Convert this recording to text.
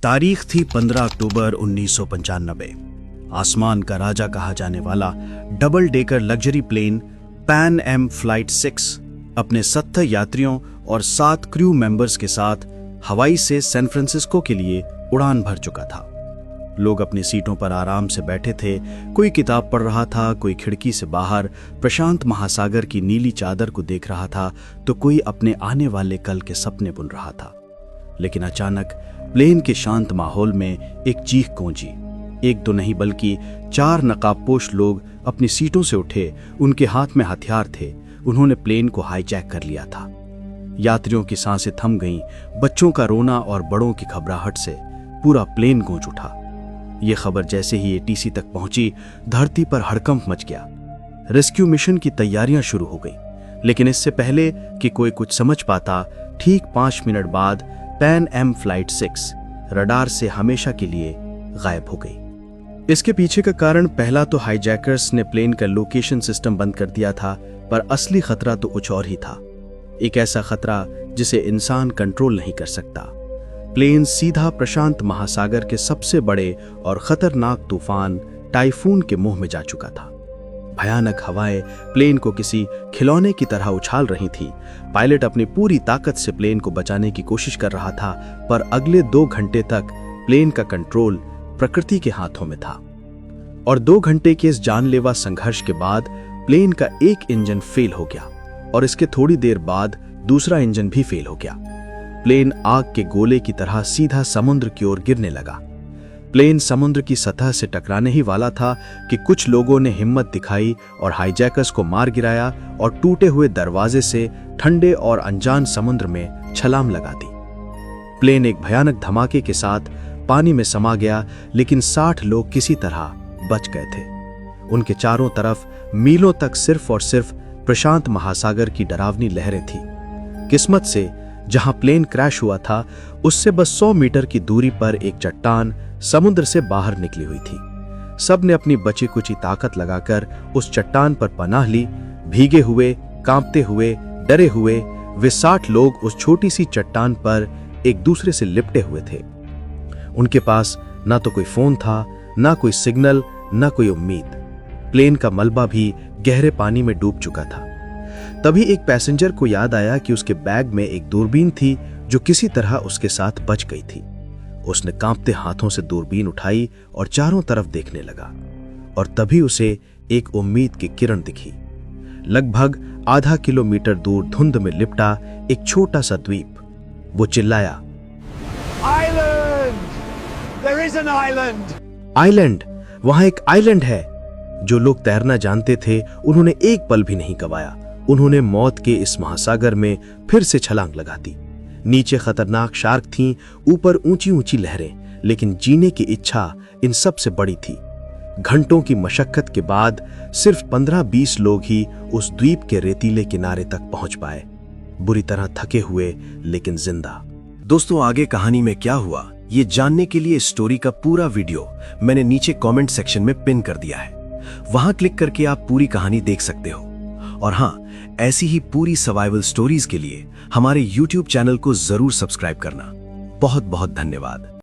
तारीख थी 15 अक्टूबर 1995। आसमान का राजा कहा जाने वाला double decker luxury plane Pan Am flight 6 अपने 70 यात्रियों और 7 क्रू मेंबर्स के साथ हवाई से सैन फ्रांसिस्को के लिए उड़ान भर चुका था। लोग अपनी सीटों पर आराम से बैठे थे। कोई किताब पढ़ रहा था, कोई खिड़की से बाहर प्रशांत महासागर की नीली चादर को देख रहा था, तो कोई अपने आने वाले कल के सपने बुन रहा था। लेकिन अचानक प्लेन के शांत माहौल में एक चीख गूंजी। एक दो नहीं बल्कि 4 नकाबपोश लोग अपनी सीटों से उठे। उनके हाथ में हथियार थे। उन्होंने प्लेन को हाईजैक कर लिया था। यात्रियों की सांसें थम गईं। बच्चों का रोना और बड़ों की घबराहट से पूरा प्लेन गूंज उठा। यह खबर जैसे ही एटीसी तक पहुंची, धरती पर हड़कंप मच गया। रेस्क्यू मिशन की तैयारियां शुरू हो गईं। लेकिन इससे पहले कि कोई कुछ समझ पाता, ठीक 5 मिनट बाद पैन एम फ्लाइट 6 रडार से हमेशा के लिए गायब हो गई। इसके पीछे का कारण पहला तो हाईजैकर्स ने प्लेन का लोकेशन सिस्टम बंद कर दिया था, पर असली खतरा तो कुछ और ही था। एक ऐसा खतरा जिसे इंसान कंट्रोल नहीं कर सकता। प्लेन सीधा प्रशांत महासागर के सबसे बड़े और खतरनाक तूफान टाइफून के मुंह में जा चुका था। भयानक हवाएं प्लेन को किसी खिलौने की तरह उछाल रही थी। पायलट अपनी पूरी ताकत से प्लेन को बचाने की कोशिश कर रहा था, पर अगले 2 घंटे तक प्लेन का कंट्रोल प्रकृति के हाथों में था। और 2 घंटे के इस जानलेवा संघर्ष के बाद प्लेन का एक इंजन फेल हो गया और इसके थोड़ी देर बाद दूसरा इंजन भी फेल हो गया। प्लेन आग के गोले की तरह सीधा समुद्र की ओर गिरने लगा। प्लेन समुद्र की सतह से टकराने ही वाला था कि कुछ लोगों ने हिम्मत दिखाई और हाईजैकर्स को मार गिराया और टूटे हुए दरवाजे से ठंडे और अनजान समुद्र में छलांग लगा दी। प्लेन एक भयानक धमाके के साथ पानी में समा गया, लेकिन 60 लोग किसी तरह बच गए थे। उनके चारों तरफ मीलों तक सिर्फ और सिर्फ प्रशांत महासागर की डरावनी लहरें थी। किस्मत से जहां प्लेन क्रैश हुआ था, उससे बस 100 मीटर की दूरी पर एक चट्टान समुद्र से बाहर निकली हुई थी। सब ने अपनी बची कुची ताकत लगाकर उस चट्टान पर पनाह ली। भीगे हुए, कांपते हुए, डरे हुए वे 60 लोग उस छोटी सी चट्टान पर एक दूसरे से लिपटे हुए थे। उनके पास ना तो कोई फोन था, ना कोई सिग्नल, ना कोई उम्मीद। प्लेन का मलबा भी गहरे पानी में डूब चुका था। तभी एक पैसेंजर को याद आया कि उसके बैग में एक दूरबीन थी जो किसी तरह उसके साथ बच गई थी। उसने कांपते हाथों से दूरबीन उठाई और चारों तरफ देखने लगा, और तभी उसे एक उम्मीद की किरण दिखी। लगभग आधा किलोमीटर दूर धुंध में लिपटा एक छोटा सा द्वीप। वो चिल्लाया, There is an island! Island! वहां एक आइलैंड है। जो लोग तैरना जानते थे, उन्होंने एक पल भी नहीं गवाया। उन्होंने मौत के इस महासागर में फिर से छलांग लगा दी। नीचे खतरनाक शार्क थीं, ऊपर ऊंची ऊंची लहरें, लेकिन जीने की इच्छा इन सब से बड़ी थी। घंटों की मशक्कत के बाद सिर्फ 15-20 लोग ही उस द्वीप के रेतीले किनारे तक पहुंच पाए, बुरी तरह थके हुए लेकिन जिंदा। दोस्तों, आगे कहानी में क्या हुआ, ये जानने के लिए स्टोरी का पूरा वीडियो मैंने नीचे कमेंट सेक्शन में पिन कर दिया है। वहां क्लिक करके आप पूरी कहानी देख सकते हो। और हां, ऐसी ही पूरी सर्वाइवल स्टोरीज के लिए हमारे YouTube चैनल को जरूर सब्सक्राइब करना। बहुत बहुत धन्यवाद।